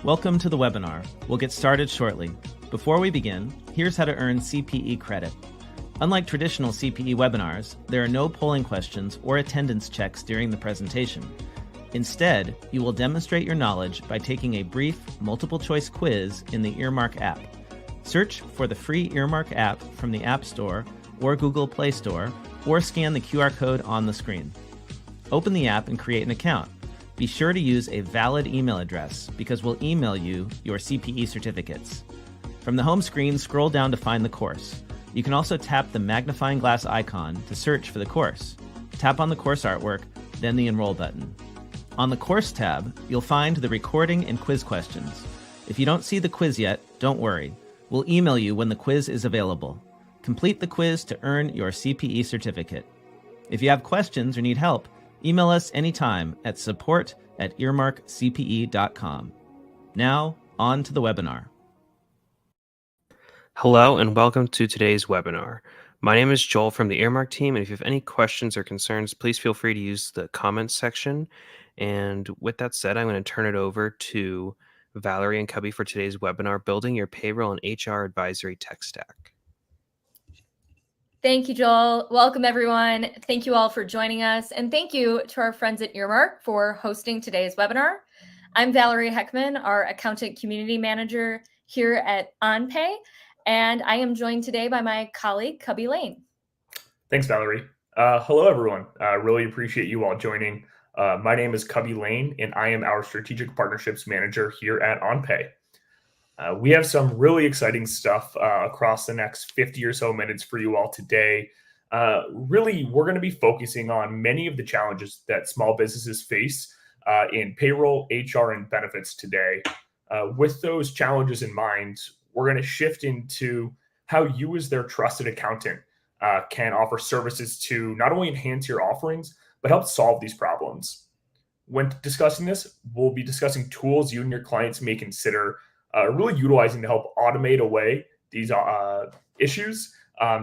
Welcome to the webinar. We'll get started shortly. Before we begin, here's how to earn CPE credit. Unlike traditional CPE webinars, there are no polling questions or attendance checks during the presentation. Instead, you will demonstrate your knowledge by taking a brief multiple-choice quiz in the Earmark app. Search for the free Earmark app from the App Store or Google Play Store, or scan the QR code on the screen. Open the app and create an account. Be sure to use a valid email address because we'll email you your CPE certificates. From the home screen, scroll down to find the course. You can also tap the magnifying glass icon to search for the course. Tap on the course artwork, then the Enroll button. On the Course tab, you'll find the recording and quiz questions. If you don't see the quiz yet, don't worry. We'll email you when the quiz is available. Complete the quiz to earn your CPE certificate. If you have questions or need help, email us anytime at support@earmarkcpe.com. Now, on to the webinar. Hello and welcome to today's webinar. My name is Joel from the Earmark team, and if you have any questions or concerns, please feel free to use the comments section. And with that said, I'm going to turn it over to Valerie and Cubby for today's webinar, Building Your Payroll and HR Advisory Tech Stack. Thank you, Joel. Welcome, everyone. Thank you all for joining us. And thank you to our friends at Earmark for hosting today's webinar. I'm Valerie Heckman, our Accountant Community Manager here at OnPay. And I am joined today by my colleague, Cubby Lane. Thanks, Valerie. Hello, everyone. Really appreciate you all joining. My name is Cubby Lane, and I am our Strategic Partnerships Manager here at OnPay. We have some really exciting stuff across the next 50 or so minutes for you all today. Really, we're going to be focusing on many of the challenges that small businesses face in payroll, HR, and benefits today. With those challenges in mind, we're going to shift into how you as their trusted accountant can offer services to not only enhance your offerings, but help solve these problems. When discussing this, we'll be discussing tools you and your clients may consider really utilizing to help automate away these issues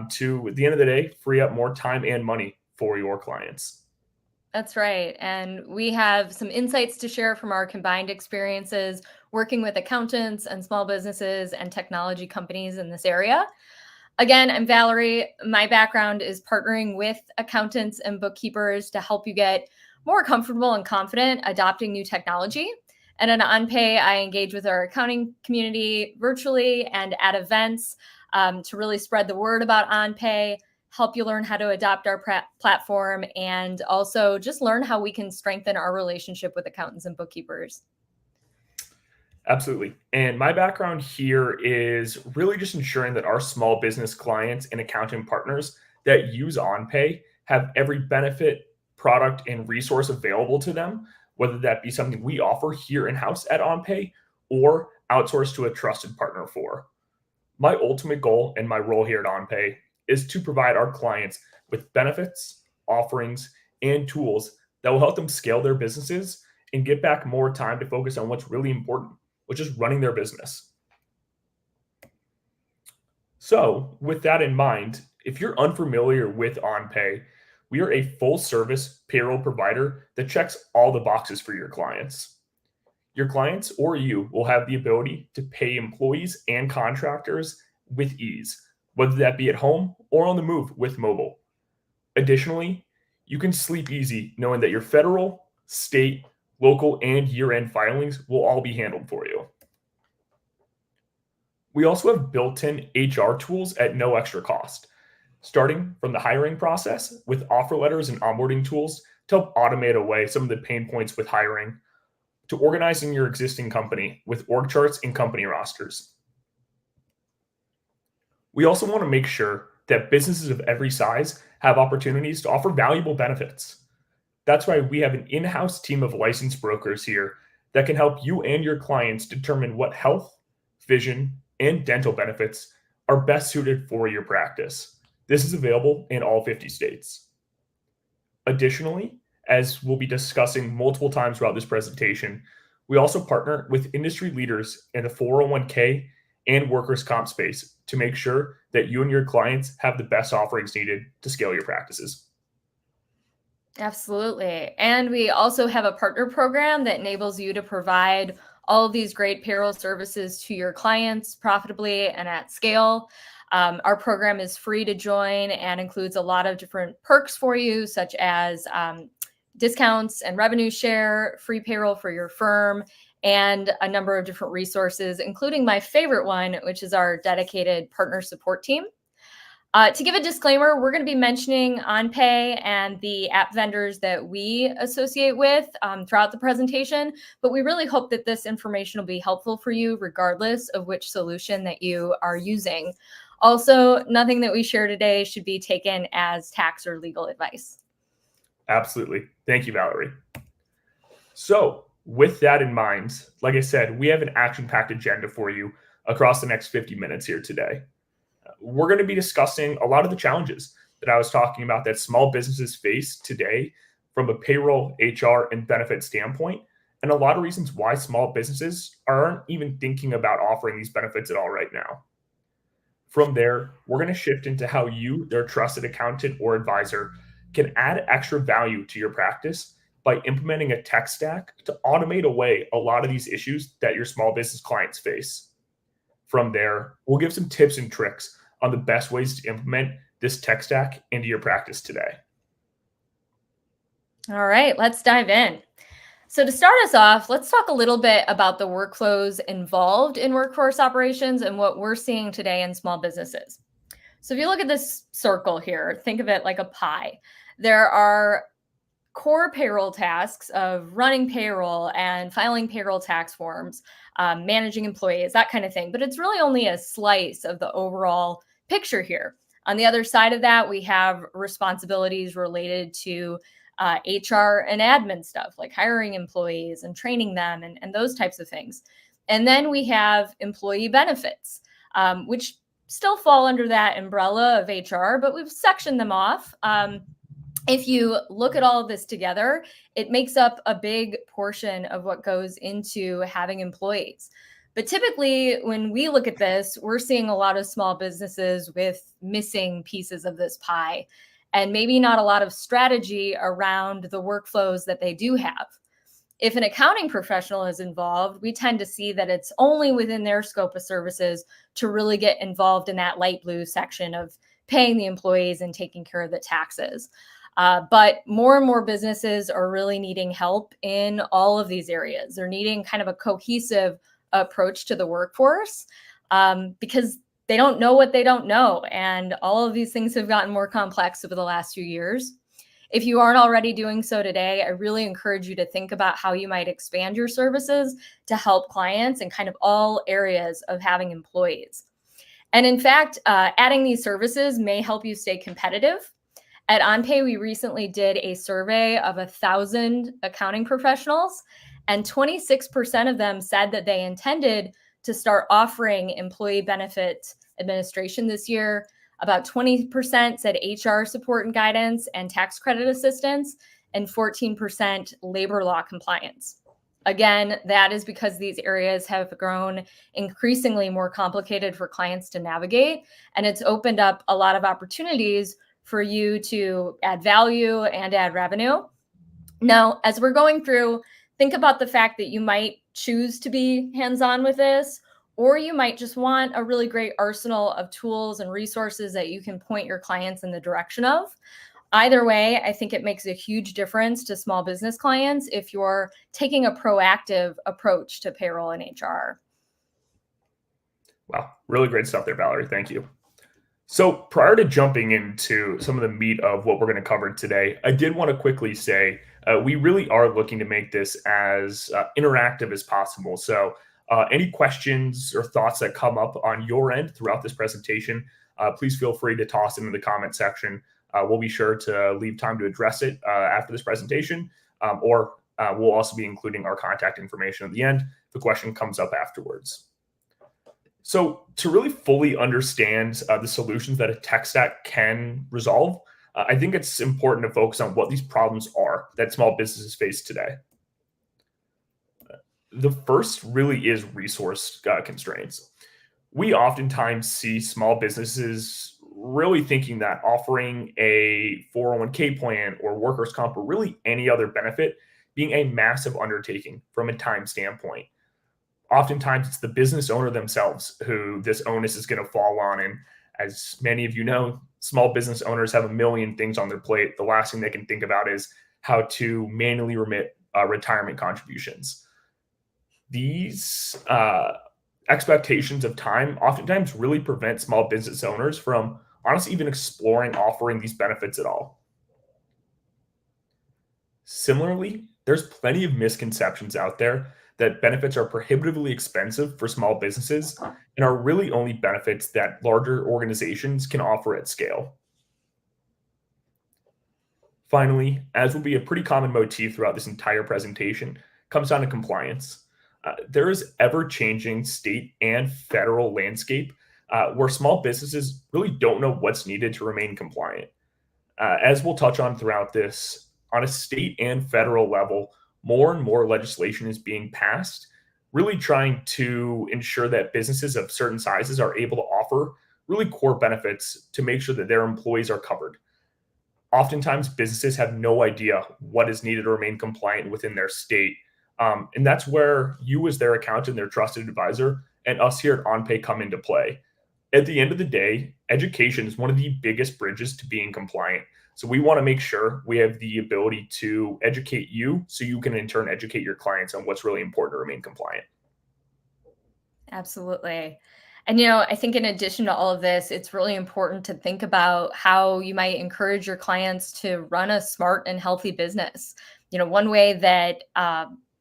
to, at the end of the day, free up more time and money for your clients. That's right. And we have some insights to share from our combined experiences working with accountants and small businesses and technology companies in this area. Again, I'm Valerie. My background is partnering with accountants and bookkeepers to help you get more comfortable and confident adopting new technology. And at OnPay, I engage with our accounting community virtually and at events to really spread the word about OnPay, help you learn how to adopt our platform, and also just learn how we can strengthen our relationship with accountants and bookkeepers. Absolutely. And my background here is really just ensuring that our small business clients and accounting partners that use OnPay have every benefit, product, and resource available to them, whether that be something we offer here in-house at OnPay or outsource to a trusted partner for. My ultimate goal and my role here at OnPay is to provide our clients with benefits, offerings, and tools that will help them scale their businesses and get back more time to focus on what's really important, which is running their business. So with that in mind, if you're unfamiliar with OnPay, we are a full-service payroll provider that checks all the boxes for your clients. Your clients or you will have the ability to pay employees and contractors with ease, whether that be at home or on the move with mobile. Additionally, you can sleep easy knowing that your federal, state, local, and year-end filings will all be handled for you. We also have built-in HR tools at no extra cost, starting from the hiring process with offer letters and onboarding tools to help automate away some of the pain points with hiring, to organizing your existing company with org charts and company rosters. We also want to make sure that businesses of every size have opportunities to offer valuable benefits. That's why we have an in-house team of licensed brokers here that can help you and your clients determine what health, vision, and dental benefits are best suited for your practice. This is available in all 50 states. Additionally, as we'll be discussing multiple times throughout this presentation, we also partner with industry leaders in the 401k and workers' comp space to make sure that you and your clients have the best offerings needed to scale your practices. Absolutely. And we also have a partner program that enables you to provide all of these great payroll services to your clients profitably and at scale. Our program is free to join and includes a lot of different perks for you, such as discounts and revenue share, free payroll for your firm, and a number of different resources, including my favorite one, which is our dedicated partner support team. To give a disclaimer, we're going to be mentioning OnPay and the app vendors that we associate with throughout the presentation, but we really hope that this information will be helpful for you regardless of which solution that you are using. Also, nothing that we share today should be taken as tax or legal advice. Absolutely. Thank you, Valerie. So with that in mind, like I said, we have an action-packed agenda for you across the next 50 minutes here today. We're going to be discussing a lot of the challenges that I was talking about that small businesses face today from a payroll, HR, and benefit standpoint, and a lot of reasons why small businesses aren't even thinking about offering these benefits at all right now. From there, we're going to shift into how you, their trusted accountant or advisor, can add extra value to your practice by implementing a tech stack to automate away a lot of these issues that your small business clients face. From there, we'll give some tips and tricks on the best ways to implement this tech stack into your practice today. All right, let's dive in. So to start us off, let's talk a little bit about the workflows involved in workforce operations and what we're seeing today in small businesses. So if you look at this circle here, think of it like a pie. There are core payroll tasks of running payroll and filing payroll tax forms, managing employees, that kind of thing. But it's really only a slice of the overall picture here. On the other side of that, we have responsibilities related to HR and admin stuff, like hiring employees and training them and those types of things. And then we have employee benefits, which still fall under that umbrella of HR, but we've sectioned them off. If you look at all of this together, it makes up a big portion of what goes into having employees. But typically, when we look at this, we're seeing a lot of small businesses with missing pieces of this pie and maybe not a lot of strategy around the workflows that they do have. If an accounting professional is involved, we tend to see that it's only within their scope of services to really get involved in that light blue section of paying the employees and taking care of the taxes. But more and more businesses are really needing help in all of these areas. They're needing kind of a cohesive approach to the workforce because they don't know what they don't know. And all of these things have gotten more complex over the last few years. If you aren't already doing so today, I really encourage you to think about how you might expand your services to help clients in kind of all areas of having employees. And in fact, adding these services may help you stay competitive. At OnPay, we recently did a survey of 1,000 accounting professionals, and 26% of them said that they intended to start offering employee benefit administration this year. About 20% said HR support and guidance and tax credit assistance, and 14% labor law compliance. Again, that is because these areas have grown increasingly more complicated for clients to navigate, and it's opened up a lot of opportunities for you to add value and add revenue. Now, as we're going through, think about the fact that you might choose to be hands-on with this, or you might just want a really great arsenal of tools and resources that you can point your clients in the direction of. Either way, I think it makes a huge difference to small business clients if you're taking a proactive approach to payroll and HR. Wow, really great stuff there, Valerie. Thank you. So prior to jumping into some of the meat of what we're going to cover today, I did want to quickly say we really are looking to make this as interactive as possible. So any questions or thoughts that come up on your end throughout this presentation, please feel free to toss them in the comment section. We'll be sure to leave time to address it after this presentation, or we'll also be including our contact information at the end if the question comes up afterwards. So to really fully understand the solutions that a tech stack can resolve, I think it's important to focus on what these problems are that small businesses face today. The first really is resource constraints. We oftentimes see small businesses really thinking that offering a 401k plan or workers' comp or really any other benefit being a massive undertaking from a time standpoint. Oftentimes, it's the business owner themselves who this onus is going to fall on. And as many of you know, small business owners have a million things on their plate. The last thing they can think about is how to manually remit retirement contributions. These expectations of time oftentimes really prevent small business owners from honestly even exploring offering these benefits at all. Similarly, there's plenty of misconceptions out there that benefits are prohibitively expensive for small businesses and are really only benefits that larger organizations can offer at scale. Finally, as will be a pretty common motif throughout this entire presentation, comes down to compliance. There is ever-changing state and federal landscape where small businesses really don't know what's needed to remain compliant. As we'll touch on throughout this, on a state and federal level, more and more legislation is being passed, really trying to ensure that businesses of certain sizes are able to offer really core benefits to make sure that their employees are covered. Oftentimes, businesses have no idea what is needed to remain compliant within their state. And that's where you as their accountant, their trusted advisor, and us here at OnPay come into play. At the end of the day, education is one of the biggest bridges to being compliant. So we want to make sure we have the ability to educate you so you can in turn educate your clients on what's really important to remain compliant. Absolutely. And, I think in addition to all of this, it's really important to think about how you might encourage your clients to run a smart and healthy business. One way that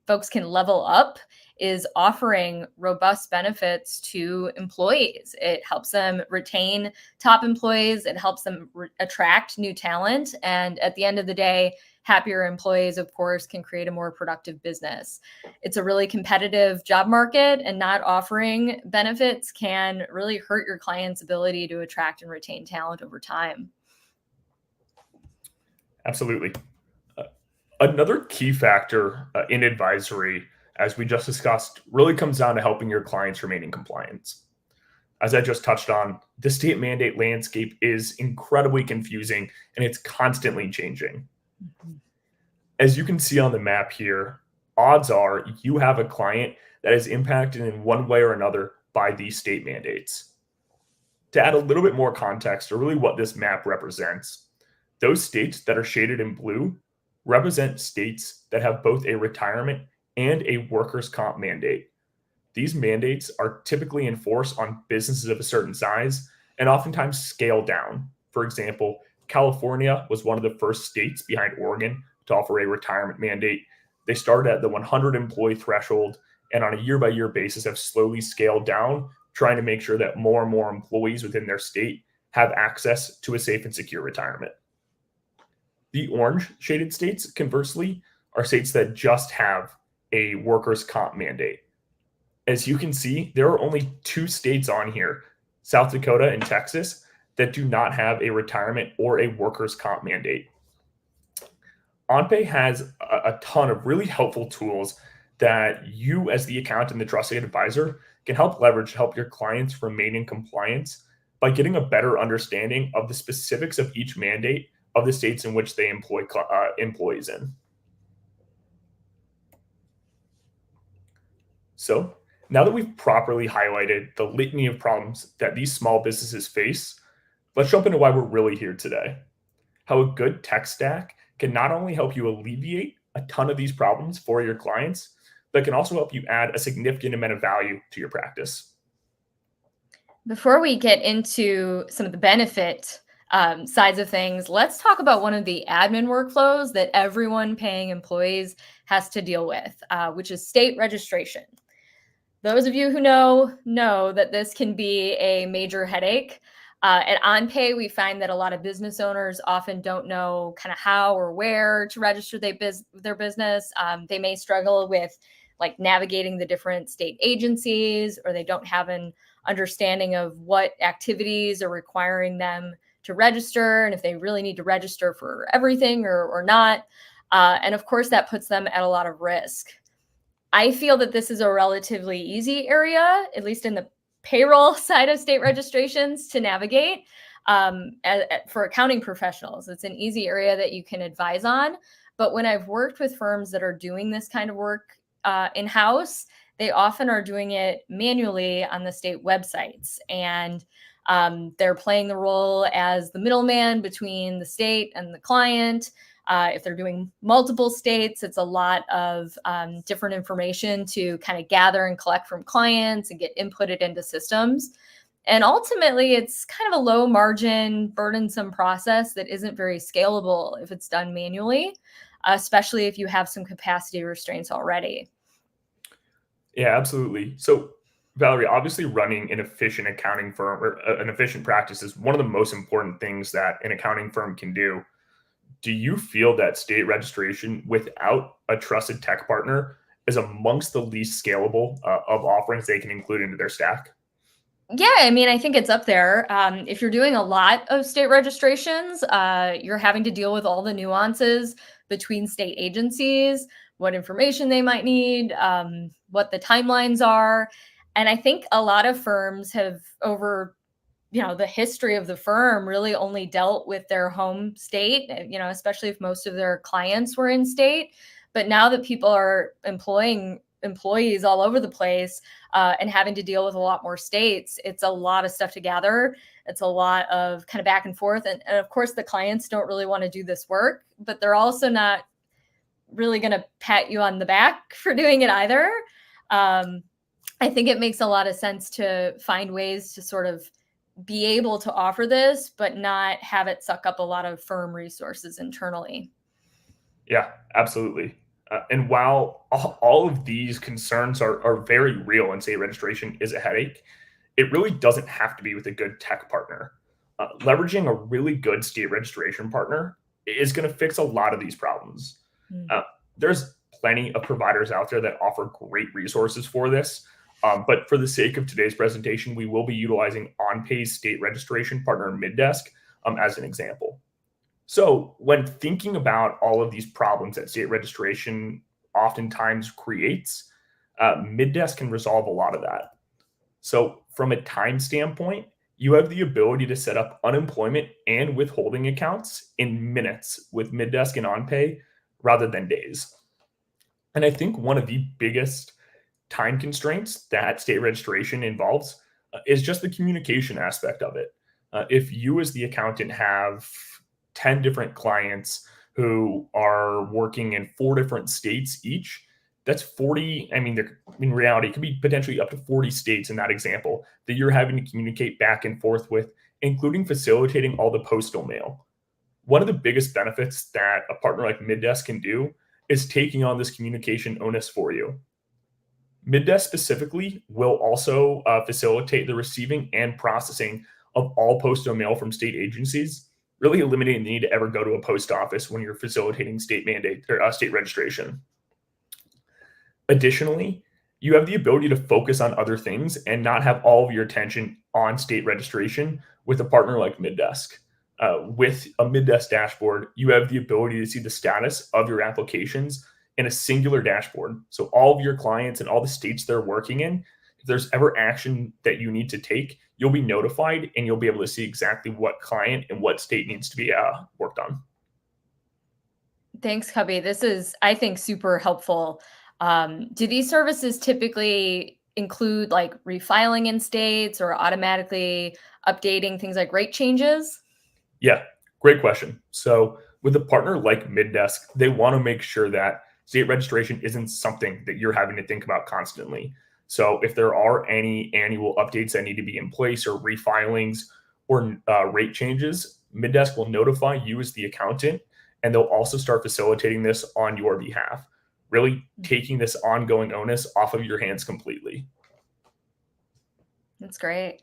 folks can level up is offering robust benefits to employees. It helps them retain top employees. It helps them attract new talent. And at the end of the day, happier employees, of course, can create a more productive business. It's a really competitive job market, and not offering benefits can really hurt your client's ability to attract and retain talent over time. Absolutely. Another key factor in advisory, as we just discussed, really comes down to helping your clients remain in compliance. As I just touched on, the state mandate landscape is incredibly confusing and it's constantly changing. As you can see on the map here, odds are you have a client that is impacted in one way or another by these state mandates. To add a little bit more context to really what this map represents, those states that are shaded in blue represent states that have both a retirement and a workers' comp mandate. These mandates are typically enforced on businesses of a certain size and oftentimes scale down. For example, California was one of the first states behind Oregon to offer a retirement mandate. They started at the 100 employee threshold and on a year-by-year basis have slowly scaled down, trying to make sure that more and more employees within their state have access to a safe and secure retirement. The orange shaded states, conversely, are states that just have a workers' comp mandate. As you can see, there are only 2 states on here, South Dakota and Texas, that do not have a retirement or a workers' comp mandate. OnPay has a ton of really helpful tools that you as the accountant and the trusted advisor can help leverage to help your clients remain in compliance by getting a better understanding of the specifics of each mandate of the states in which they employ employees in. So now that we've properly highlighted the litany of problems that these small businesses face, let's jump into why we're really here today. How a good tech stack can not only help you alleviate a ton of these problems for your clients, but can also help you add a significant amount of value to your practice. Before we get into some of the benefit sides of things, let's talk about one of the admin workflows that everyone paying employees has to deal with, which is state registration. Those of you who know that this can be a major headache. At OnPay, we find that a lot of business owners often don't know kind of how or where to register their business. They may struggle with like navigating the different state agencies, or they don't have an understanding of what activities are requiring them to register and if they really need to register for everything or not. And of course, that puts them at a lot of risk. I feel that this is a relatively easy area, at least in the payroll side of state registrations, to navigate for accounting professionals. It's an easy area that you can advise on. But when I've worked with firms that are doing this kind of work in-house, they often are doing it manually on the state websites. And they're playing the role as the middleman between the state and the client. If they're doing multiple states, it's a lot of different information to kind of gather and collect from clients and get inputted into systems. And ultimately, it's kind of a low margin, burdensome process that isn't very scalable if it's done manually, especially if you have some capacity restraints already. Yeah, absolutely. So, Valerie, obviously running an efficient accounting firm or an efficient practice is one of the most important things that an accounting firm can do. Do you feel that state registration without a trusted tech partner is amongst the least scalable of offerings they can include into their stack? Yeah, I mean, I think it's up there. If you're doing a lot of state registrations, you're having to deal with all the nuances between state agencies, what information they might need, what the timelines are. And I think a lot of firms have, over the history of the firm, really only dealt with their home state, especially if most of their clients were in state. But now that people are employing employees all over the place and having to deal with a lot more states, it's a lot of stuff to gather. It's a lot of kind of back and forth. And of course, the clients don't really want to do this work, but they're also not really going to pat you on the back for doing it either. I think it makes a lot of sense to find ways to sort of be able to offer this, but not have it suck up a lot of firm resources internally. Yeah, absolutely. And while all of these concerns are very real and state registration is a headache, it really doesn't have to be with a good tech partner. Leveraging a really good state registration partner is going to fix a lot of these problems. There's plenty of providers out there that offer great resources for this. But for the sake of today's presentation, we will be utilizing OnPay's state registration partner, Middesk, as an example. So when thinking about all of these problems that state registration oftentimes creates, Middesk can resolve a lot of that. So from a time standpoint, you have the ability to set up unemployment and withholding accounts in minutes with Middesk and OnPay rather than days. And I think one of the biggest time constraints that state registration involves is just the communication aspect of it. If you as the accountant have 10 different clients who are working in 4 different states each, that's 40. I mean, in reality, it could be potentially up to 40 states in that example that you're having to communicate back and forth with, including facilitating all the postal mail. One of the biggest benefits that a partner like Middesk can do is taking on this communication onus for you. Middesk specifically will also facilitate the receiving and processing of all postal mail from state agencies, really eliminating the need to ever go to a post office when you're facilitating state mandate or state registration. Additionally, you have the ability to focus on other things and not have all of your attention on state registration with a partner like Middesk. With a Middesk dashboard, you have the ability to see the status of your applications in a singular dashboard. So all of your clients and all the states they're working in, if there's ever action that you need to take, you'll be notified and you'll be able to see exactly what client and what state needs to be worked on. Thanks, Cubby. This is, I think, super helpful. Do these services typically include like refiling in states or automatically updating things like rate changes? Yeah, great question. So with a partner like Middesk, they want to make sure that state registration isn't something that you're having to think about constantly. So if there are any annual updates that need to be in place or refilings or rate changes, Middesk will notify you as the accountant, and they'll also start facilitating this on your behalf, really taking this ongoing onus off of your hands completely. That's great.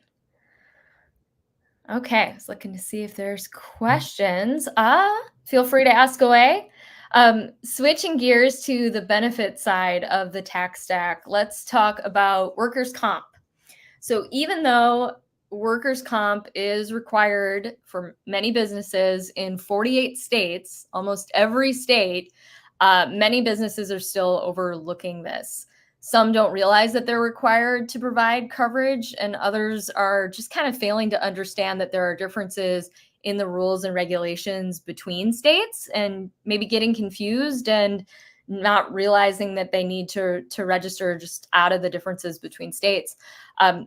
Okay, I was looking to see if there's questions. Feel free to ask away. Switching gears to the benefit side of the tax stack, let's talk about workers' comp. So even though workers' comp is required for many businesses in 48 states, almost every state, many businesses are still overlooking this. Some don't realize that they're required to provide coverage, and others are just kind of failing to understand that there are differences in the rules and regulations between states and maybe getting confused and not realizing that they need to register just out of the differences between states.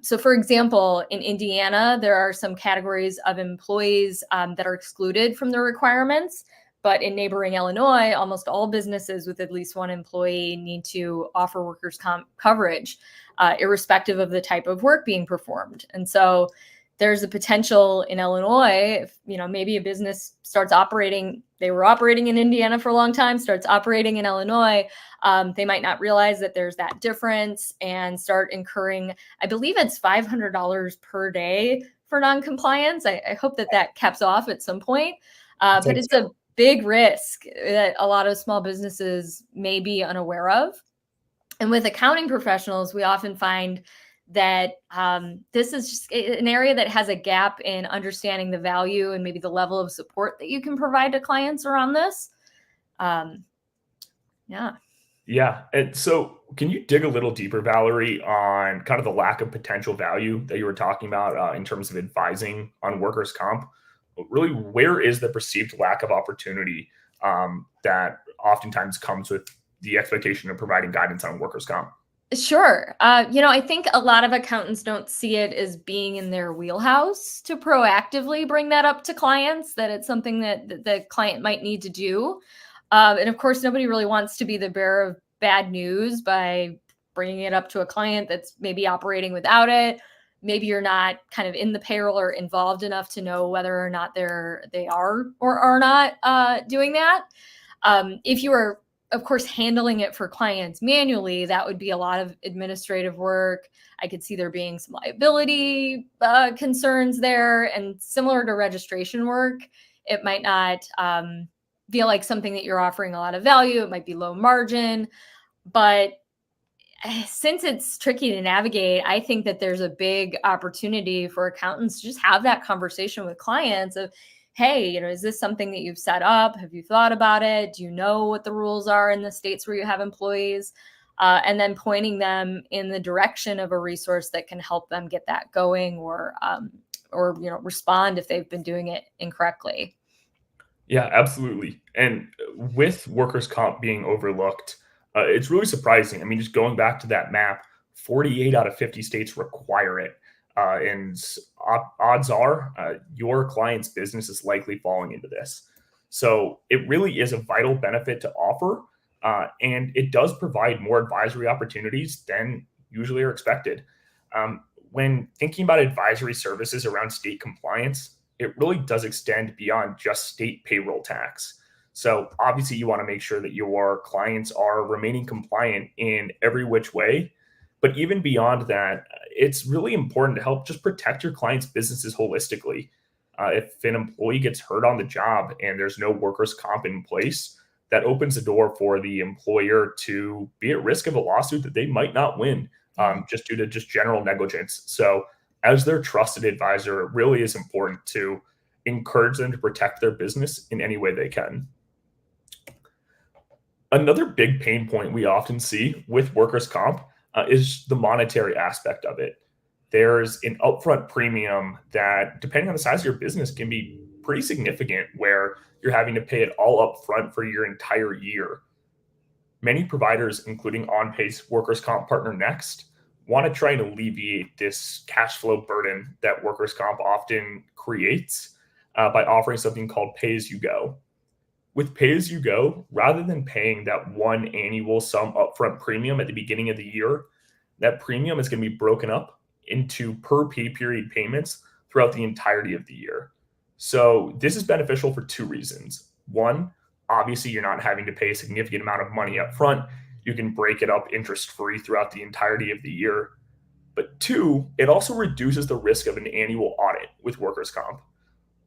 So for example, in Indiana, there are some categories of employees that are excluded from the requirements. But in neighboring Illinois, almost all businesses with at least one employee need to offer workers' comp coverage, irrespective of the type of work being performed. And so there's a potential in Illinois, if, maybe a business starts operating, they were operating in Indiana for a long time, starts operating in Illinois, they might not realize that there's that difference and start incurring, I believe it's $500 per day for noncompliance. I hope that caps off at some point, but it's a big risk that a lot of small businesses may be unaware of. And with accounting professionals, we often find that this is just an area that has a gap in understanding the value and maybe the level of support that you can provide to clients around this. Yeah. And so can you dig a little deeper, Valerie, on kind of the lack of potential value that you were talking about in terms of advising on workers' comp? Really, where is the perceived lack of opportunity that oftentimes comes with the expectation of providing guidance on workers' comp? Sure. I think a lot of accountants don't see it as being in their wheelhouse to proactively bring that up to clients, that it's something that the client might need to do. And of course, nobody really wants to be the bearer of bad news by bringing it up to a client that's maybe operating without it. Maybe you're not kind of in the payroll or involved enough to know whether or not they are or are not doing that. If you are, of course, handling it for clients manually, that would be a lot of administrative work. I could see there being some liability concerns there, and similar to registration work, it might not feel like something that you're offering a lot of value. It might be low margin, but since it's tricky to navigate, I think that there's a big opportunity for accountants to just have that conversation with clients of, hey, is this something that you've set up? Have you thought about it? Do you know what the rules are in the states where you have employees? And then pointing them in the direction of a resource that can help them get that going, or respond if they've been doing it incorrectly. Yeah, absolutely. And with workers' comp being overlooked, it's really surprising. I mean, just going back to that map, 48 out of 50 states require it. And odds are your client's business is likely falling into this. So it really is a vital benefit to offer. And it does provide more advisory opportunities than usually are expected. When thinking about advisory services around state compliance, it really does extend beyond just state payroll tax. So obviously you want to make sure that your clients are remaining compliant in every which way. But even beyond that, it's really important to help just protect your clients' businesses holistically. If an employee gets hurt on the job and there's no workers' comp in place, that opens the door for the employer to be at risk of a lawsuit that they might not win just due to just general negligence. So as their trusted advisor, it really is important to encourage them to protect their business in any way they can. Another big pain point we often see with workers' comp is the monetary aspect of it. There's an upfront premium that, depending on the size of your business, can be pretty significant, where you're having to pay it all up front for your entire year. Many providers, including OnPay's workers' comp partner Next, want to try and alleviate this cash flow burden that workers' comp often creates by offering something called pay-as-you-go. With pay-as-you-go, rather than paying that one annual sum upfront premium at the beginning of the year, that premium is going to be broken up into per pay period payments throughout the entirety of the year. So this is beneficial for two reasons. One, obviously you're not having to pay a significant amount of money up front. You can break it up interest-free throughout the entirety of the year. But two, it also reduces the risk of an annual audit with workers' comp.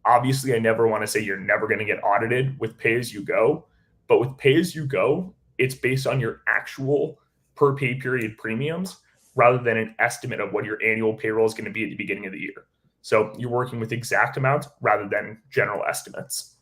Obviously, I never want to say you're never going to get audited with pay-as-you-go, but with pay-as-you-go, it's based on your actual per pay period premiums rather than an estimate of what your annual payroll is going to be at the beginning of the year. So you're working with exact amounts rather than general estimates.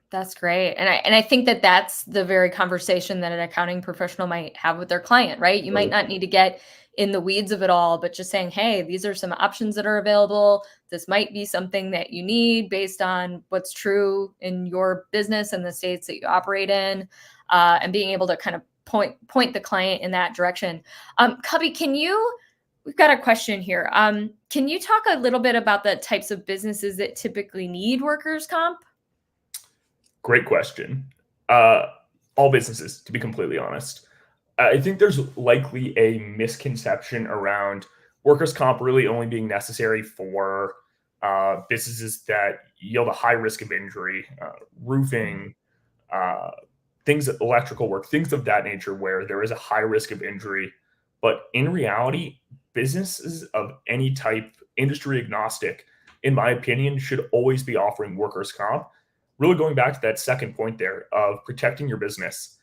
That's great. And I think that that's the very conversation that an accounting professional might have with their client, right? You might not need to get in the weeds of it all, but just saying, hey, these are some options that are available. This might be something that you need based on what's true in your business and the states that you operate in. and being able to kind of point the client in that direction. Cubby, we've got a question here. Can you talk a little bit about the types of businesses that typically need workers' comp? Great question. All businesses, to be completely honest. I think there's likely a misconception around workers' comp really only being necessary for businesses that yield a high risk of injury, roofing, electrical work, things of that nature where there is a high risk of injury. But in reality, businesses of any type, industry agnostic, in my opinion, should always be offering workers' comp. Really going back to that second point there of protecting your business.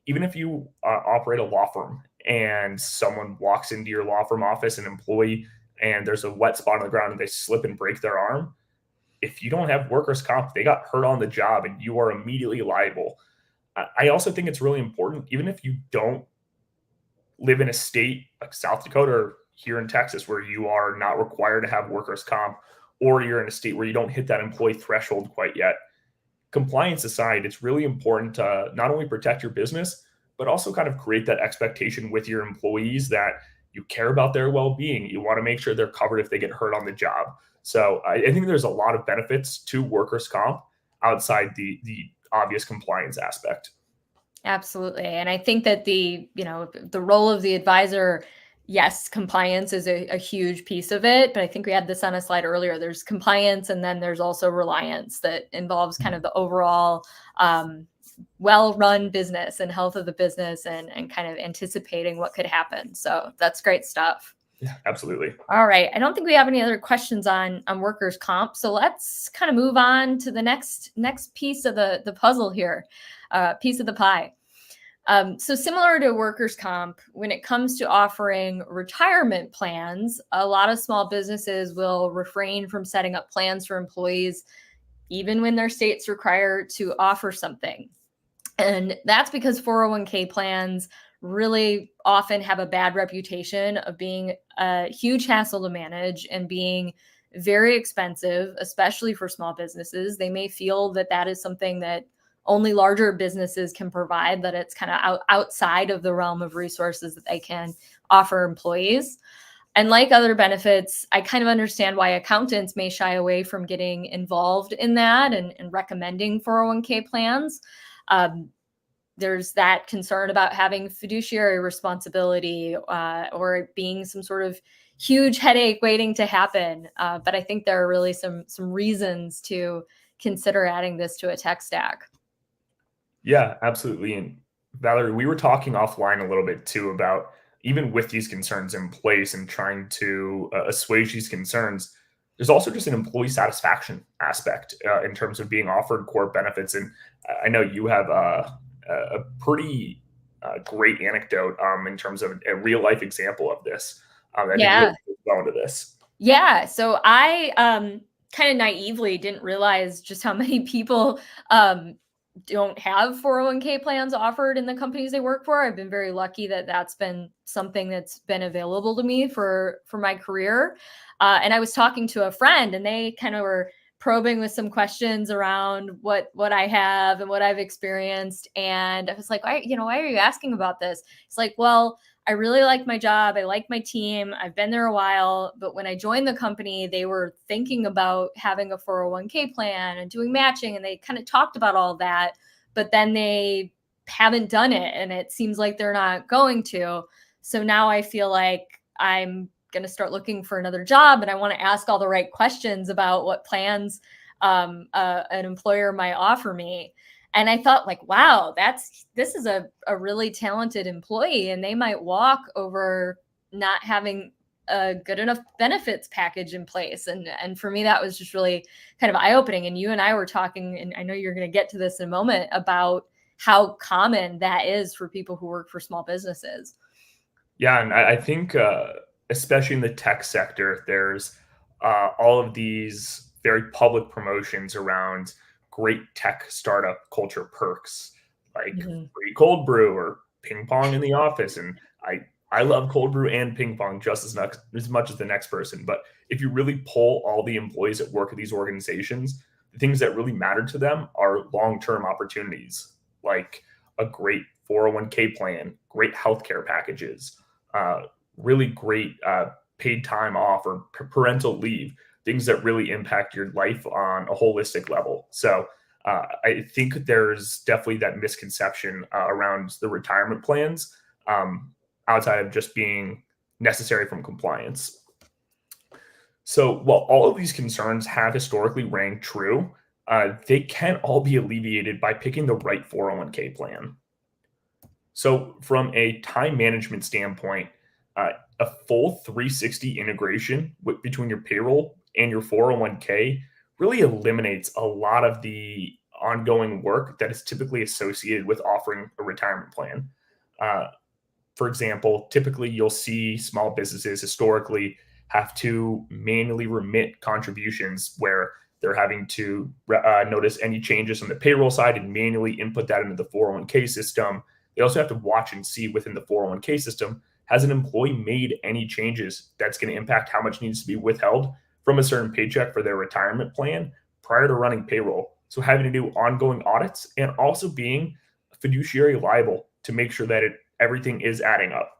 Even if you operate a law firm and someone walks into your law firm office, an employee, and there's a wet spot on the ground and they slip and break their arm, if you don't have workers' comp, they got hurt on the job and you are immediately liable. I also think it's really important, even if you don't live in a state like South Dakota or here in Texas where you are not required to have workers' comp, or you're in a state where you don't hit that employee threshold quite yet. Compliance aside, it's really important to not only protect your business, but also kind of create that expectation with your employees that you care about their well-being. You want to make sure they're covered if they get hurt on the job. So I think there's a lot of benefits to workers' comp outside the obvious compliance aspect. Absolutely. And I think that the role of the advisor, yes, compliance is a huge piece of it, but I think we had this on a slide earlier. There's compliance, and then there's also reliance that involves kind of the overall well-run business and health of the business and kind of anticipating what could happen. So that's great stuff. Yeah, absolutely. All right. I don't think we have any other questions on workers' comp. So let's kind of move on to the next piece of the puzzle here, piece of the pie. So similar to workers' comp, when it comes to offering retirement plans, a lot of small businesses will refrain from setting up plans for employees, even when their states require to offer something. And that's because 401k plans really often have a bad reputation of being a huge hassle to manage and being very expensive, especially for small businesses. They may feel that that is something that only larger businesses can provide, that it's kind of outside of the realm of resources that they can offer employees. And like other benefits, I kind of understand why accountants may shy away from getting involved in that and recommending 401k plans. There's that concern about having fiduciary responsibility or being some sort of huge headache waiting to happen. But I think there are really some reasons to consider adding this to a tech stack. Yeah, absolutely. And Valerie, we were talking offline a little bit too about even with these concerns in place and trying to assuage these concerns, there's also just an employee satisfaction aspect in terms of being offered core benefits. And I know you have a pretty great anecdote in terms of a real life example of this. Yeah. Go into this. Yeah. So I kind of naively didn't realize just how many people don't have 401k plans offered in the companies they work for. I've been very lucky that that's been something that's been available to me for my career. And I was talking to a friend, and they kind of were probing with some questions around what I have and what I've experienced. And I was like, why are you asking about this? It's like, well, I really like my job. I like my team. I've been there a while. But when I joined the company, they were thinking about having a 401k plan and doing matching. And they kind of talked about all that. But then they haven't done it. And it seems like they're not going to. So now I feel like I'm going to start looking for another job. And I want to ask all the right questions about what plans an employer might offer me. And I thought, like, wow, this is a really talented employee, and they might walk over not having a good enough benefits package in place. And for me, that was just really kind of eye-opening. And you and I were talking, and I know you're going to get to this in a moment, about how common that is for people who work for small businesses. Yeah, and I think especially in the tech sector, there's all of these very public promotions around great tech startup culture perks, like free cold brew or ping pong in the office. And I love cold brew and ping pong just as much as the next person. But if you really poll all the employees that work at these organizations, the things that really matter to them are long-term opportunities, like a great 401k plan, great healthcare packages, really great paid time off or parental leave, things that really impact your life on a holistic level. So I think there's definitely that misconception around the retirement plans outside of just being necessary from compliance. So while all of these concerns have historically rang true, they can all be alleviated by picking the right 401k plan. So from a time management standpoint, a full 360 integration between your payroll and your 401k really eliminates a lot of the ongoing work that is typically associated with offering a retirement plan. For example, typically you'll see small businesses historically have to manually remit contributions where they're having to notice any changes on the payroll side and manually input that into the 401k system. They also have to watch and see within the 401k system, has an employee made any changes that's going to impact how much needs to be withheld from a certain paycheck for their retirement plan prior to running payroll. So having to do ongoing audits and also being fiduciary liable to make sure that everything is adding up.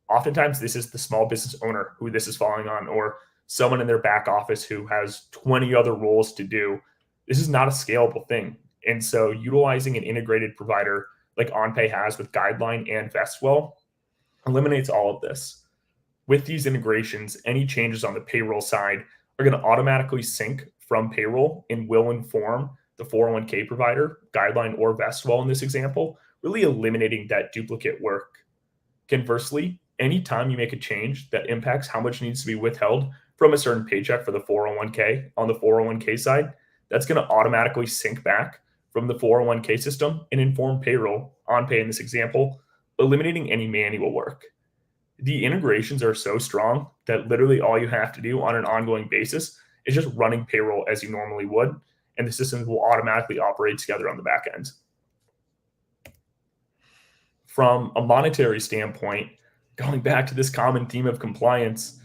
Oftentimes, this is the small business owner who this is falling on, or someone in their back office who has 20 other roles to do. This is not a scalable thing. And so utilizing an integrated provider like OnPay has with Guideline and Vestwell eliminates all of this. With these integrations, any changes on the payroll side are going to automatically sync from payroll and will inform the 401k provider, Guideline or Vestwell in this example, really eliminating that duplicate work. Conversely, anytime you make a change that impacts how much needs to be withheld from a certain paycheck for the 401k on the 401k side, that's going to automatically sync back from the 401k system and inform payroll, OnPay in this example, eliminating any manual work. The integrations are so strong that literally all you have to do on an ongoing basis is just running payroll as you normally would, and the systems will automatically operate together on the back end. From a monetary standpoint, going back to this common theme of compliance,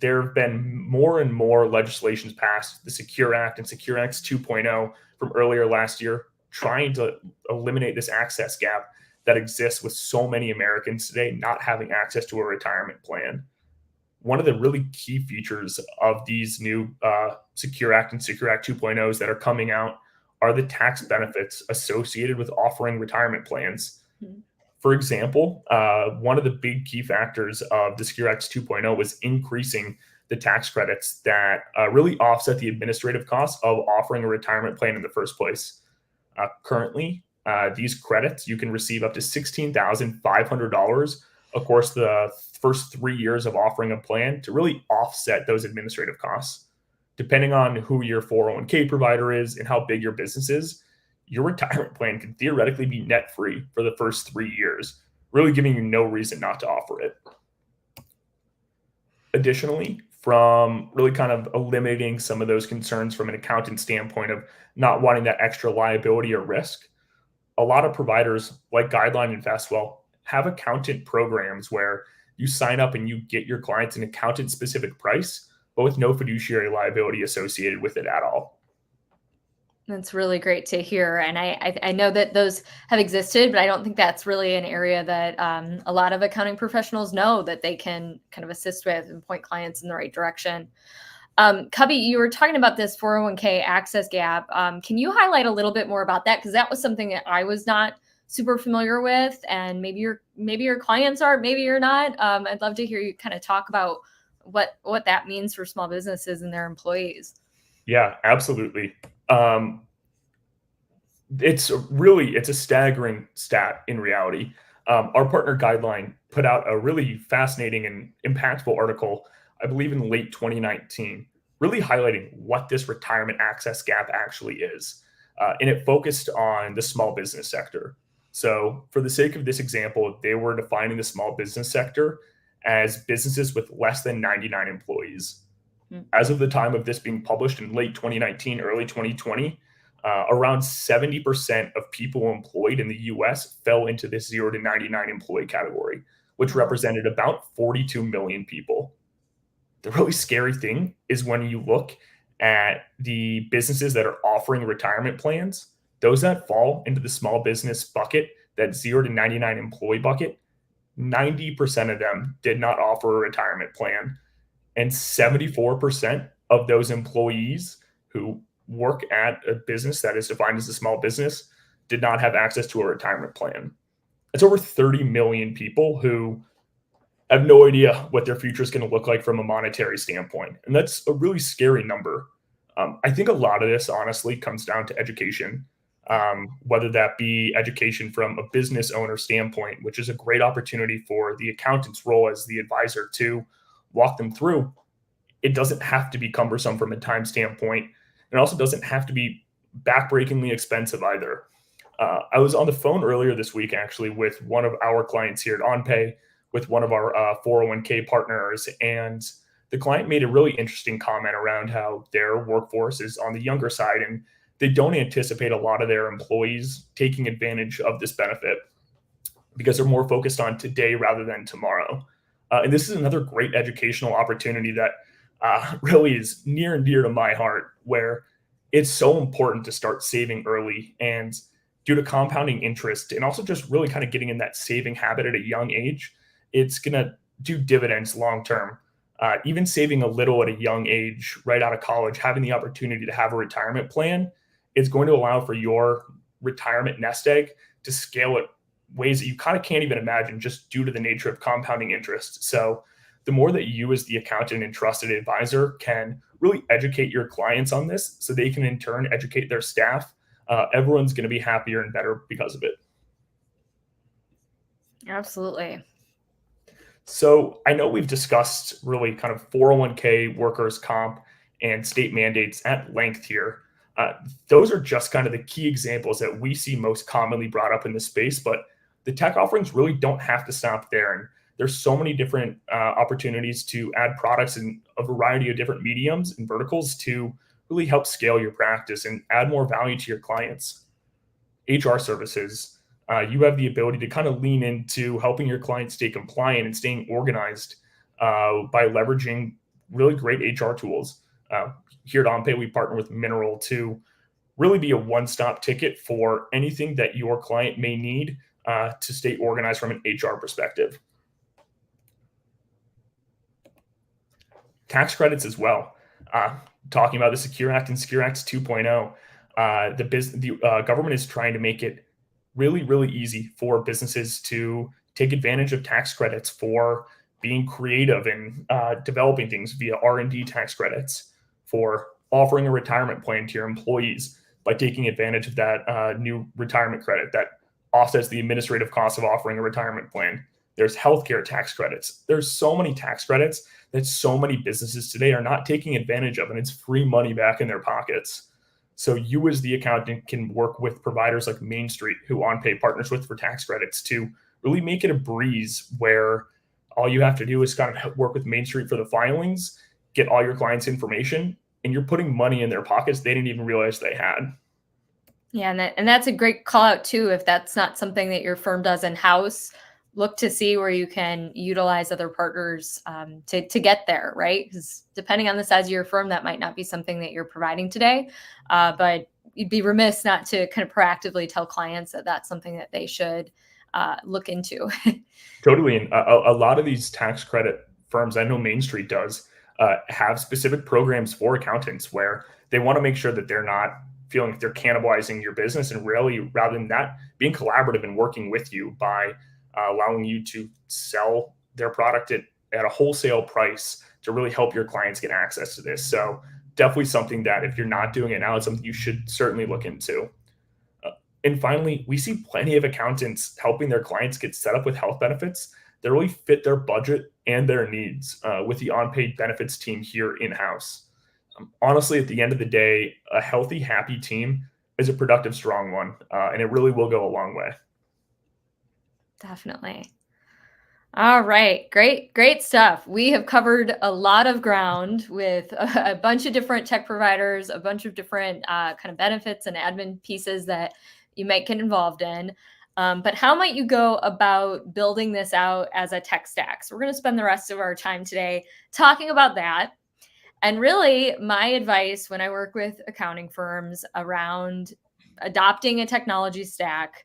there have been more and more legislations passed, the Secure Act and Secure Act 2.0 from earlier last year, trying to eliminate this access gap that exists with so many Americans today not having access to a retirement plan. One of the really key features of these new Secure Act and Secure Act 2.0s that are coming out are the tax benefits associated with offering retirement plans. For example, one of the big key factors of the Secure Act 2.0 was increasing the tax credits that really offset the administrative costs of offering a retirement plan in the first place. Currently, these credits, you can receive up to $16,500, of course, the first 3 years of offering a plan to really offset those administrative costs. Depending on who your 401k provider is and how big your business is, your retirement plan can theoretically be net free for the first 3 years, really giving you no reason not to offer it. Additionally, from really kind of eliminating some of those concerns from an accountant standpoint of not wanting that extra liability or risk, a lot of providers like Guideline and Vestwell have accountant programs where you sign up and you get your clients an accountant specific price, but with no fiduciary liability associated with it at all. That's really great to hear. And I know that those have existed, but I don't think that's really an area that a lot of accounting professionals know that they can kind of assist with and point clients in the right direction. Cubby, you were talking about this 401k access gap. Can you highlight a little bit more about that? Because that was something that I was not super familiar with, and maybe your clients are, maybe you're not. I'd love to hear you kind of talk about what that means for small businesses and their employees. Yeah, absolutely. It's a staggering stat in reality. Our partner Guideline put out a really fascinating and impactful article, I believe in late 2019, really highlighting what this retirement access gap actually is. And it focused on the small business sector. So for the sake of this example, they were defining the small business sector as businesses with less than 99 employees. As of the time of this being published in late 2019, early 2020, around 70% of people employed in the US fell into this 0 to 99 employee category, which represented about 42 million people. The really scary thing is when you look at the businesses that are offering retirement plans, those that fall into the small business bucket, that 0 to 99 employee bucket, 90% of them did not offer a retirement plan. And 74% of those employees who work at a business that is defined as a small business did not have access to a retirement plan. It's over 30 million people who have no idea what their future is going to look like from a monetary standpoint. And that's a really scary number. I think a lot of this, honestly, comes down to education, whether that be education from a business owner standpoint, which is a great opportunity for the accountant's role as the advisor to walk them through. It doesn't have to be cumbersome from a time standpoint. It also doesn't have to be backbreakingly expensive either. I was on the phone earlier this week, actually, with one of our clients here at OnPay, with one of our 401k partners, and the client made a really interesting comment around how their workforce is on the younger side, and they don't anticipate a lot of their employees taking advantage of this benefit because they're more focused on today rather than tomorrow. And this is another great educational opportunity that really is near and dear to my heart, where it's so important to start saving early. And due to compounding interest and also just really kind of getting in that saving habit at a young age, it's going to do dividends long term. Even saving a little at a young age, right out of college, having the opportunity to have a retirement plan is going to allow for your retirement nest egg to scale at ways that you kind of can't even imagine, just due to the nature of compounding interest. So the more that you as the accountant and trusted advisor can really educate your clients on this, so they can in turn educate their staff, everyone's going to be happier and better because of it. Absolutely. So I know we've discussed really kind of 401k, workers' comp, and state mandates at length here. Those are just kind of the key examples that we see most commonly brought up in this space, but the tech offerings really don't have to stop there. And there's so many different opportunities to add products in a variety of different mediums and verticals to really help scale your practice and add more value to your clients. HR services, you have the ability to kind of lean into helping your clients stay compliant and staying organized by leveraging really great HR tools. Here at OnPay, we partner with Mineral to really be a one-stop ticket for anything that your client may need to stay organized from an HR perspective. Tax credits as well. Talking about the Secure Act and Secure Act 2.0, the government is trying to make it really, really easy for businesses to take advantage of tax credits for being creative and developing things via R&D tax credits, for offering a retirement plan to your employees by taking advantage of that new retirement credit that offsets the administrative cost of offering a retirement plan. There's healthcare tax credits. There's so many tax credits that so many businesses today are not taking advantage of, and it's free money back in their pockets. So you as the accountant can work with providers like Main Street, who OnPay partners with for tax credits, to really make it a breeze where all you have to do is kind of work with Main Street for the filings, get all your clients' information, and you're putting money in their pockets they didn't even realize they had. Yeah, and that's a great call out too. If that's not something that your firm does in-house, look to see where you can utilize other partners to get there, right? Because depending on the size of your firm, that might not be something that you're providing today. But you'd be remiss not to kind of proactively tell clients that that's something that they should look into. Totally. And a lot of these tax credit firms, I know Main Street does, have specific programs for accountants where they want to make sure that they're not feeling like they're cannibalizing your business, and really, rather than that, being collaborative and working with you by allowing you to sell their product at a wholesale price to really help your clients get access to this. So definitely something that if you're not doing it now, it's something you should certainly look into. And finally, we see plenty of accountants helping their clients get set up with health benefits that really fit their budget and their needs with the OnPay benefits team here in-house. Honestly, at the end of the day, a healthy, happy team is a productive, strong one, and it really will go a long way. Definitely. All right. Great stuff. We have covered a lot of ground with a bunch of different tech providers, a bunch of different kind of benefits and admin pieces that you might get involved in. But how might you go about building this out as a tech stack? So we're going to spend the rest of our time today talking about that. And really, my advice when I work with accounting firms around adopting a technology stack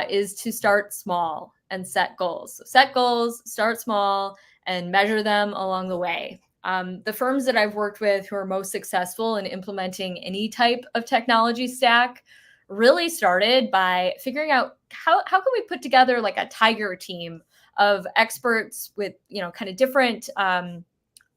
is to start small and set goals. So set goals, start small, and measure them along the way. The firms that I've worked with who are most successful in implementing any type of technology stack really started by figuring out how can we put together like a tiger team of experts with, kind of different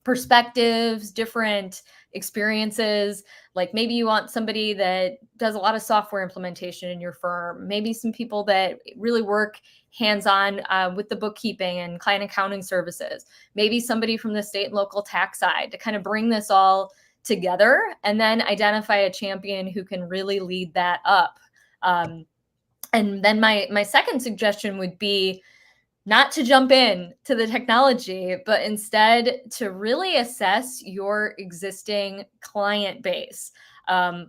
perspectives, different experiences. Like maybe you want somebody that does a lot of software implementation in your firm, maybe some people that really work hands-on with the bookkeeping and client accounting services, maybe somebody from the state and local tax side, to kind of bring this all together and then identify a champion who can really lead that up. And then my second suggestion would be not to jump in to the technology, but instead to really assess your existing client base.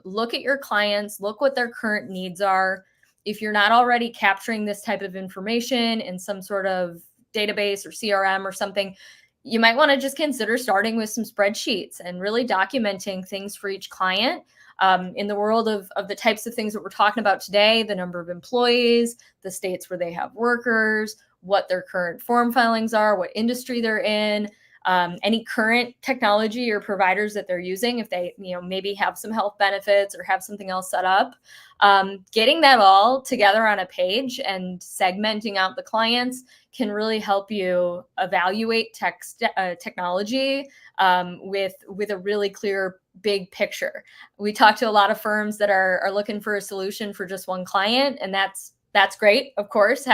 Look at your clients, look what their current needs are. If you're not already capturing this type of information in some sort of database or CRM or something, you might want to just consider starting with some spreadsheets and really documenting things for each client. In the world of the types of things that we're talking about today, the number of employees, the states where they have workers, what their current form filings are, what industry they're in, any current technology or providers that they're using, if they maybe have some health benefits or have something else set up. Getting that all together on a page and segmenting out the clients can really help you evaluate technology with a really clear big picture. We talk to a lot of firms that are looking for a solution for just one client, and that's great. Of course,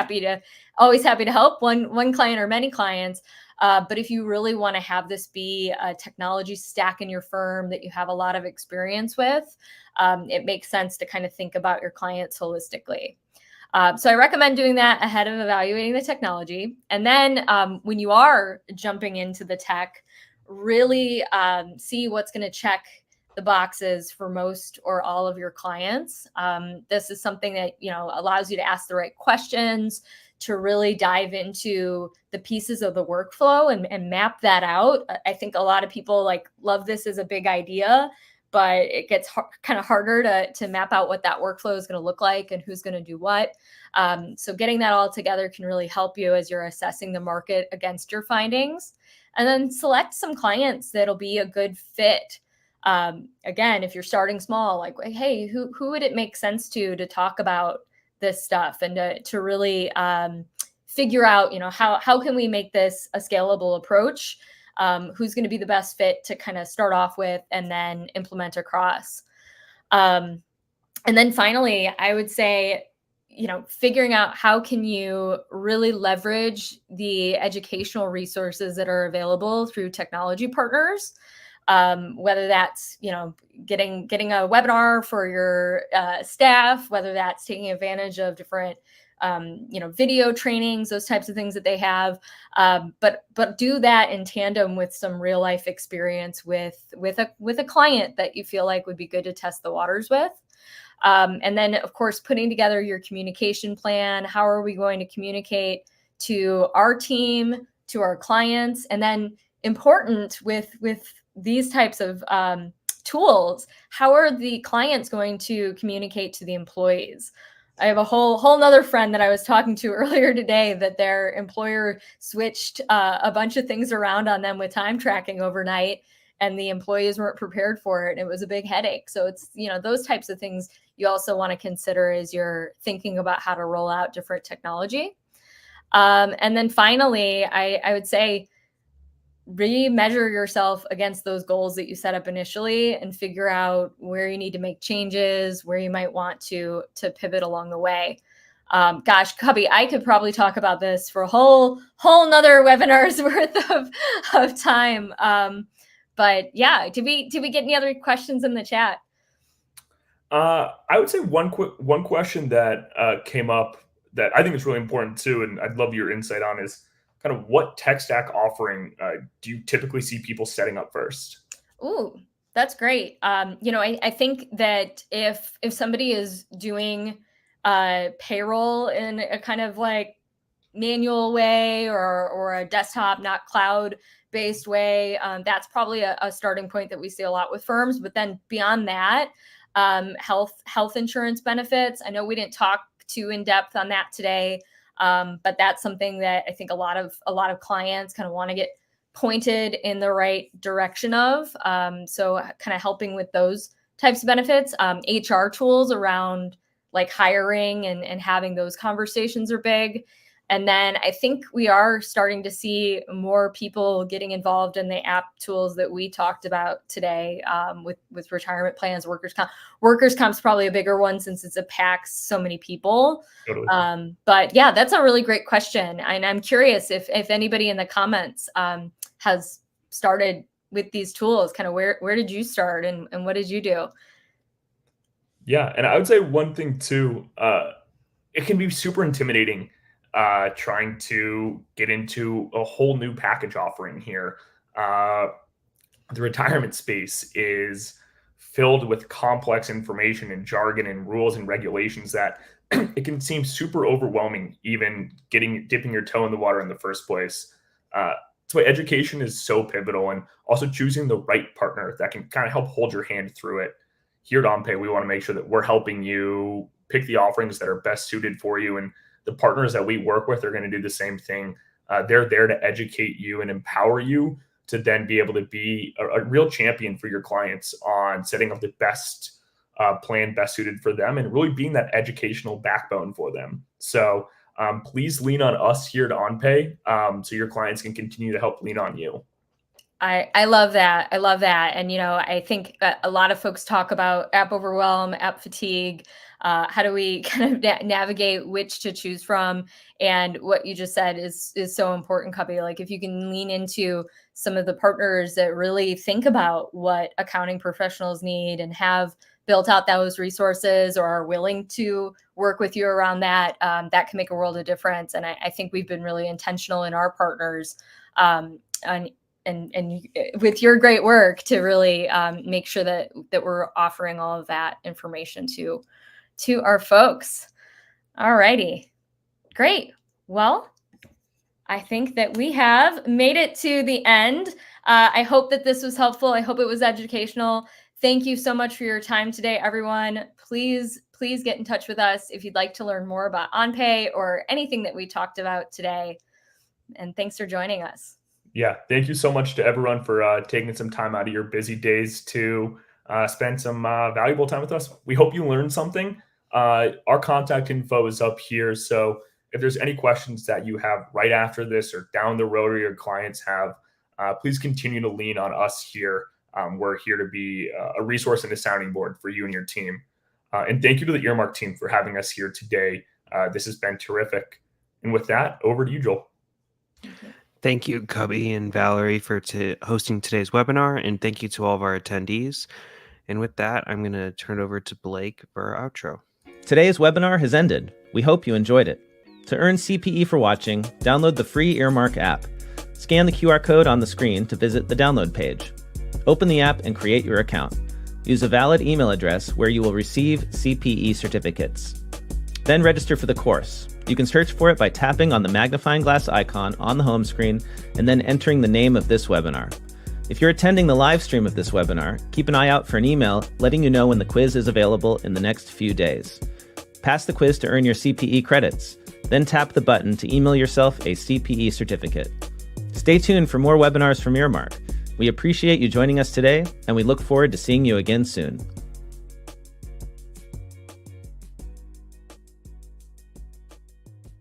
always happy to help one client or many clients. But if you really want to have this be a technology stack in your firm that you have a lot of experience with, it makes sense to kind of think about your clients holistically. So I recommend doing that ahead of evaluating the technology. And then when you are jumping into the tech, really see what's going to check the boxes for most or all of your clients. This is something that allows you to ask the right questions, to really dive into the pieces of the workflow and map that out. I think a lot of people love this as a big idea, but it gets kind of harder to map out what that workflow is going to look like and who's going to do what. So getting that all together can really help you as you're assessing the market against your findings. And then select some clients that'll be a good fit. Again, if you're starting small, hey, who would it make sense to talk about this stuff, and to really figure out, how can we make this a scalable approach? Who's going to be the best fit to kind of start off with and then implement across. And then finally, I would say, figuring out how can you really leverage the educational resources that are available through technology partners. Whether that's, getting a webinar for your staff, whether that's taking advantage of different, video trainings, those types of things that they have. But do that in tandem with some real life experience with a client that you feel like would be good to test the waters with. And then, of course, putting together your communication plan. How are we going to communicate to our team, to our clients? And then important with these types of tools, how are the clients going to communicate to the employees? I have a whole nother friend that I was talking to earlier today that their employer switched a bunch of things around on them with time tracking overnight, and the employees weren't prepared for it. And it was a big headache. So it's, those types of things you also want to consider as you're thinking about how to roll out different technology. And then finally, I would say, re-measure yourself against those goals that you set up initially and figure out where you need to make changes, where you might want to pivot along the way. Gosh, Cubby, I could probably talk about this for a whole nother webinar's worth of time. But yeah, did we get any other questions in the chat? I would say one question that came up that I think is really important too, and I'd love your insight on, is kind of what tech stack offering do you typically see people setting up first? Ooh, that's great. I think that if somebody is doing payroll in a kind of manual way or a desktop, not cloud-based way, that's probably a starting point that we see a lot with firms. But then beyond that, health insurance benefits. I know we didn't talk too in depth on that today, but that's something that I think a lot of clients kind of want to get pointed in the right direction of. So kind of helping with those types of benefits. HR tools around like hiring and having those conversations are big. And then I think we are starting to see more people getting involved in the app tools that we talked about today, with retirement plans, workers' comp. Workers' comp's probably a bigger one since it impacts so many people. Totally. But yeah, that's a really great question. And I'm curious if anybody in the comments has started with these tools. Kind of where did you start and what did you do? Yeah, and I would say one thing too, it can be super intimidating trying to get into a whole new package offering here. The retirement space is filled with complex information and jargon and rules and regulations that it can seem super overwhelming, even dipping your toe in the water in the first place. That's why education is so pivotal, and also choosing the right partner that can kind of help hold your hand through it. Here at OnPay, we want to make sure that we're helping you pick the offerings that are best suited for you, and the partners that we work with are going to do the same thing. They're there to educate you and empower you to then be able to be a real champion for your clients on setting up the best plan best suited for them and really being that educational backbone for them. So please lean on us here at OnPay so your clients can continue to help lean on you. I love that. I love that. And, I think a lot of folks talk about app overwhelm, app fatigue. How do we kind of navigate which to choose from? And what you just said is so important, Cubby. Like if you can lean into some of the partners that really think about what accounting professionals need and have built out those resources or are willing to work with you around that, that can make a world of difference. And I think we've been really intentional in our partners and with your great work to really make sure that we're offering all of that information to our folks. All righty, great. Well, I think that we have made it to the end. I hope that this was helpful. I hope it was educational. Thank you so much for your time today, everyone. Please get in touch with us if you'd like to learn more about OnPay or anything that we talked about today. And thanks for joining us. Yeah, thank you so much to everyone for taking some time out of your busy days to spend some valuable time with us. We hope you learned something. Our contact info is up here. So if there's any questions that you have right after this or down the road or your clients have, please continue to lean on us here. We're here to be a resource and a sounding board for you and your team. And thank you to the Earmark team for having us here today. This has been terrific. And with that, over to you, Joel. Thank you, Cubby and Valerie, for hosting today's webinar, and thank you to all of our attendees. And with that, I'm going to turn it over to Blake for our outro. Today's webinar has ended. We hope you enjoyed it. To earn CPE for watching, download the free Earmark app. Scan the QR code on the screen to visit the download page. Open the app and create your account. Use a valid email address where you will receive CPE certificates. Then register for the course. You can search for it by tapping on the magnifying glass icon on the home screen and then entering the name of this webinar. If you're attending the live stream of this webinar, keep an eye out for an email letting you know when the quiz is available in the next few days. Pass the quiz to earn your CPE credits, then tap the button to email yourself a CPE certificate. Stay tuned for more webinars from Earmark. We appreciate you joining us today, and we look forward to seeing you again soon.